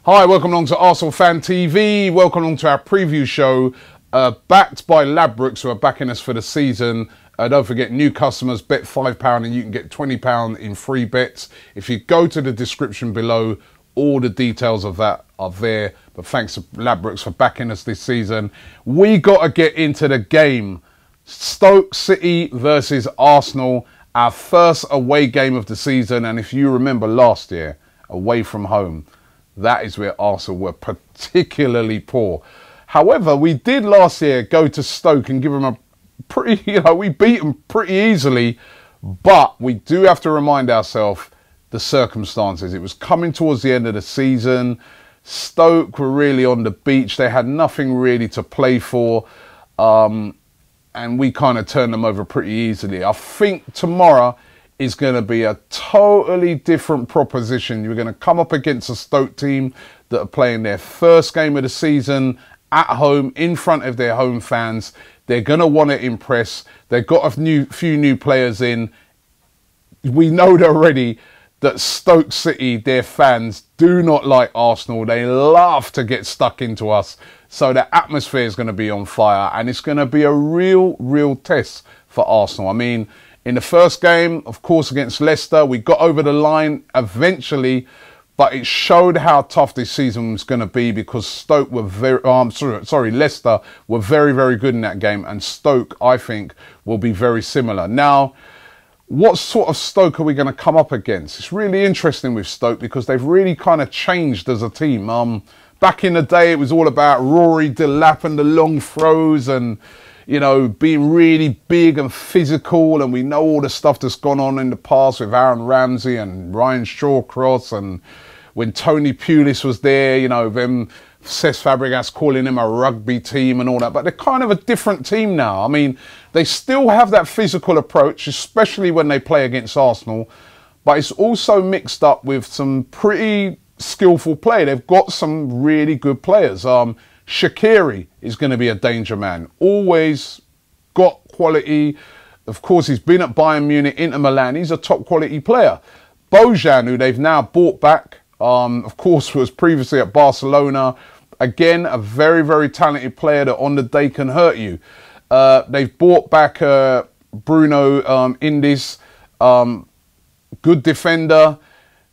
Hi, welcome along to ArsenalFanTV. Welcome along to our preview show, backed by Ladbrokes, who are backing us for the season. Don't forget, new customers bet £5 and you can get £20 in free bets. If you go to the description below, all the details of that are there. But thanks to Ladbrokes for backing us this season. We got to get into the game. Stoke City versus Arsenal, our first away game of the season. And if you remember last year, away from home, that is where Arsenal were particularly poor. However, we did last year go to Stoke and give them a pretty, we beat them pretty easily. But we do have to remind ourselves the circumstances. It was coming towards the end of the season. Stoke were really on the beach. They had nothing really to play for. And we kind of turned them over pretty easily. I think tomorrow is going to be a totally different proposition. You're going to come up against a Stoke team that are playing their first game of the season at home in front of their home fans. They're going to want to impress. They've got a few new players in. We know already that Stoke City, their fans, do not like Arsenal. They love to get stuck into us. So the atmosphere is going to be on fire, and it's going to be a real test for Arsenal. I mean, in the first game, of course, against Leicester, we got over the line eventually, but it showed how tough this season was going to be because Stoke were Leicester were very good in that game, and Stoke, I think, will be very similar. Now, what sort of Stoke are we going to come up against? It's really interesting with Stoke because they've really kind of changed as a team. Back in the day, it was all about Rory Delap and the long throws and, being really big and physical. And we know all the stuff that's gone on in the past with Aaron Ramsey and Ryan Shawcross. And when Tony Pulis was there, them Cesc Fabregas calling him a rugby team and all that. But they're kind of a different team now. I mean, they still have that physical approach, especially when they play against Arsenal. But it's also mixed up with some pretty skillful play. They've got some really good players. Shaqiri is going to be a danger man. Always got quality. Of course, he's been at Bayern Munich, Inter Milan. He's a top quality player. Bojan, who they've now bought back, of course, was previously at Barcelona. Again, a very talented player that on the day can hurt you. They've bought back Bruno Indis, good defender.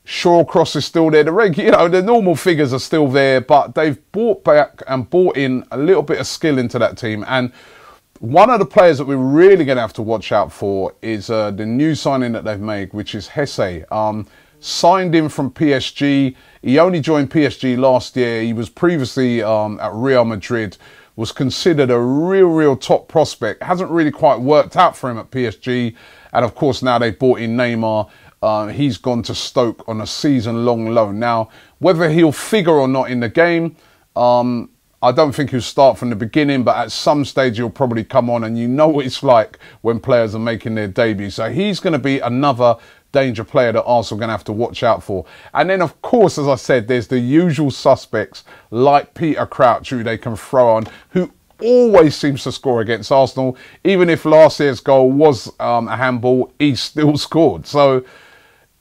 Shawcross is still there. The normal figures are still there, but they've bought back and bought in a little bit of skill into that team. And one of the players that we're really going to have to watch out for is the new signing that they've made, which is Hesse. Signed him from PSG. He only joined PSG last year. He was previously at Real Madrid, was considered a real top prospect. Hasn't really quite worked out for him at PSG. And of course, now they've bought in Neymar. He's gone to Stoke on a season-long loan. Now, whether he'll figure or not in the game, I don't think he'll start from the beginning, but at some stage he'll probably come on, and you know what it's like when players are making their debut. So he's going to be another danger player that Arsenal are going to have to watch out for. And then, of course, as I said, there's the usual suspects like Peter Crouch, who they can throw on, who always seems to score against Arsenal. Even if last year's goal was a handball, he still scored. So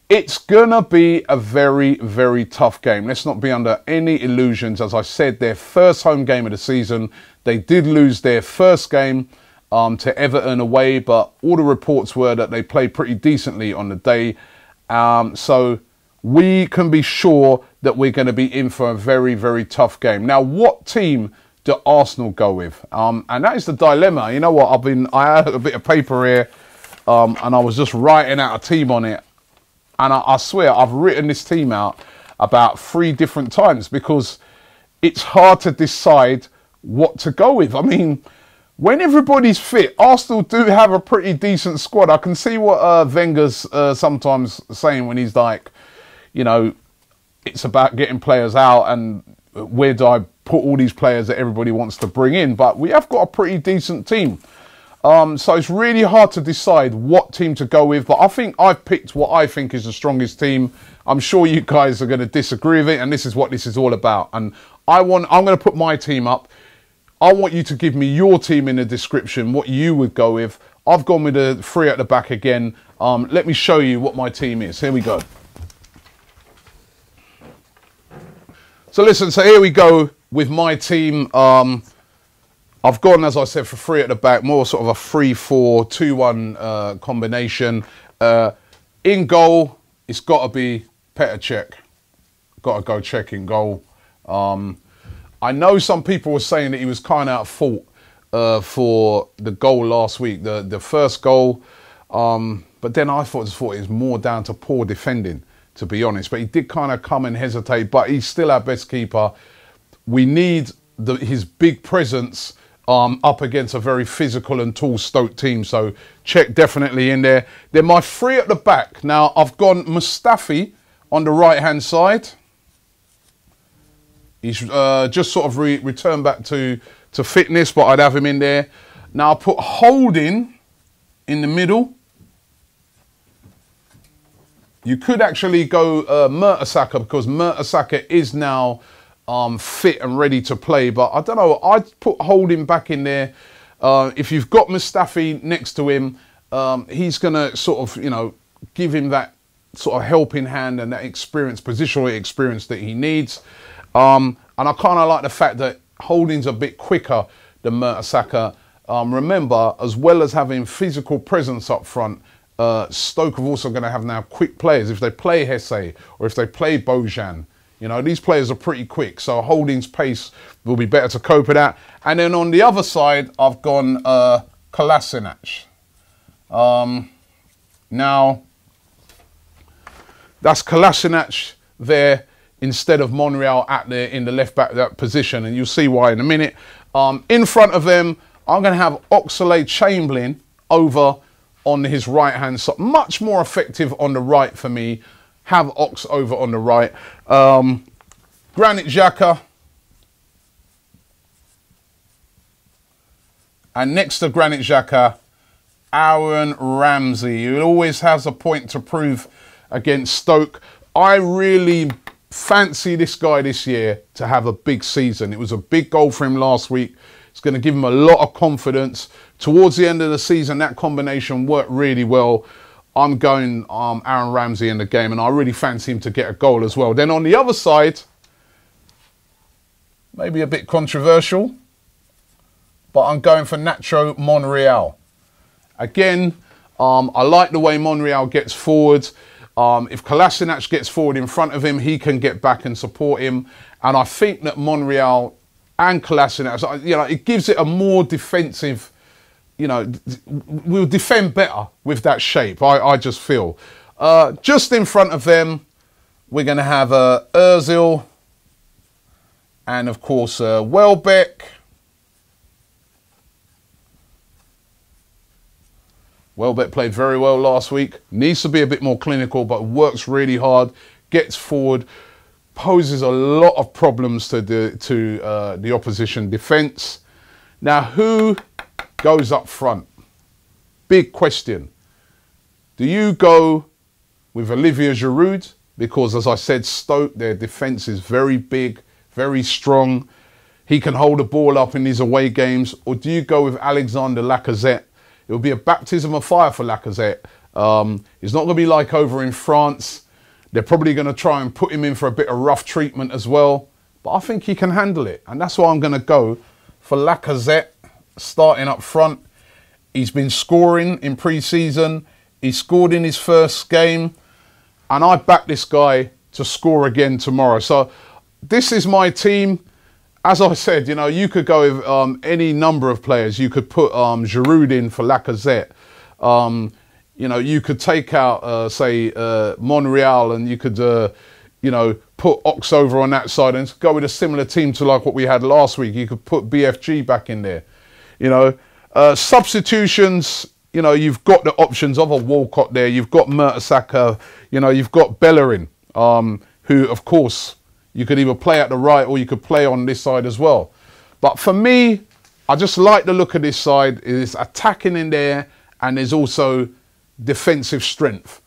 it's going to be a very tough game. Let's not be under any illusions. As I said, their first home game of the season. They did lose their first game to Everton away, but all the reports were that they played pretty decently on the day. So we can be sure that we're going to be in for a very tough game. Now, what team do Arsenal go with? And that is the dilemma. You know what? I had a bit of paper here, and I was just writing out a team on it. And I swear, I've written this team out about 3 different times because it's hard to decide what to go with. I mean, when everybody's fit, Arsenal do have a pretty decent squad. I can see what Wenger's sometimes saying when he's like, it's about getting players out and where do I put all these players that everybody wants to bring in. But we have got a pretty decent team. So it's really hard to decide what team to go with, but I think I've picked what I think is the strongest team. I'm sure you guys are going to disagree with it, and this is what this is all about. And I'm going to put my team up. I want you to give me your team in the description, what you would go with. I've gone with the 3 at the back again. Let me show you what my team is. Here we go. So listen, so here we go with my team. I've gone, as I said, for 3 at the back, more sort of a 3-4-2-1 combination. In goal, it's got to be Petr Cech. Got to go Cech in goal. I know some people were saying that he was kind of at fault for the goal last week, the first goal. But then I thought it was more down to poor defending, to be honest. But he did kind of come and hesitate, but he's still our best keeper. We need his big presence up against a very physical and tall Stoke team. So Cech definitely in there. Then my 3 at the back. Now I've gone Mustafi on the right-hand side. He's just sort of returned back to fitness, but I'd have him in there. Now I put Holding in the middle. You could actually go Mertesacker, because Mertesacker is now fit and ready to play. But I don't know, I'd put Holding back in there. If you've got Mustafi next to him, he's going to sort of, you know, give him that sort of helping hand and that experience, positional experience that he needs. And I kind of like the fact that Holding's a bit quicker than Mertesacker. Remember, as well as having physical presence up front, Stoke are also going to have now quick players. If they play Hesse or if they play Bojan, you know, these players are pretty quick. So Holding's pace will be better to cope with that. And then on the other side, I've gone Kolasinac. Now, that's Kolasinac there instead of Monreal in the left back that position. And you'll see why in a minute. In front of them, I'm going to have Oxlade-Chamberlain over on his right-hand side. Much more effective on the right for me. Have Ox over on the right. Granit Xhaka. And next to Granit Xhaka, Aaron Ramsey, who always has a point to prove against Stoke. I really fancy this guy this year to have a big season. It was a big goal for him last week. It's going to give him a lot of confidence. Towards the end of the season, that combination worked really well. I'm going Aaron Ramsey in the game, and I really fancy him to get a goal as well. Then on the other side, maybe a bit controversial, but I'm going for Nacho Monreal. Again, I like the way Monreal gets forward. If Kolasinac gets forward in front of him, he can get back and support him. And I think that Monreal and Kolasinac, you know, it gives it a more defensive, you know, we'll defend better with that shape, I just feel. Just in front of them, we're going to have Ozil and, of course, Welbeck. Welbeck played very well last week. Needs to be a bit more clinical, but works really hard. Gets forward. Poses a lot of problems to the opposition defence. Now, who goes up front? Big question. Do you go with Olivier Giroud? Because, as I said, Stoke, their defence is very big, very strong. He can hold the ball up in these away games. Or do you go with Alexander Lacazette? It will be a baptism of fire for Lacazette. It's not going to be like over in France. They're probably going to try and put him in for a bit of rough treatment as well. But I think he can handle it. And that's why I'm going to go for Lacazette starting up front. He's been scoring in pre-season. He scored in his first game. And I back this guy to score again tomorrow. So this is my team. As I said, you know, you could go with any number of players. You could put Giroud in for Lacazette. You know, you could take out, say, Monreal, and you could, you know, put Ox over on that side and go with a similar team to like what we had last week. You could put BFG back in there. You know, substitutions, you know, you've got the options of a Walcott there. You've got Mertesacker. You know, you've got Bellerin, who, of course, you could either play at the right or you could play on this side as well. But for me, I just like the look of this side. It's attacking in there, and there's also defensive strength.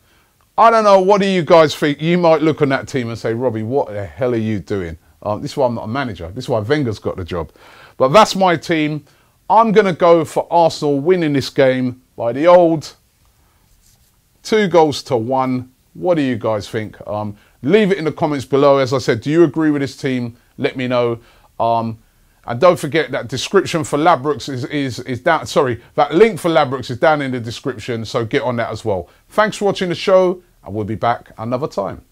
I don't know, what do you guys think? You might look on that team and say, Robbie, what the hell are you doing? This is why I'm not a manager. This is why Wenger's got the job. But that's my team. I'm going to go for Arsenal winning this game by the old 2-1 What do you guys think? Leave it in the comments below. As I said, do you agree with this team? Let me know. And don't forget that description for Ladbrokes is down. Sorry, that link for Ladbrokes is down in the description. So get on that as well. Thanks for watching the show, and we'll be back another time.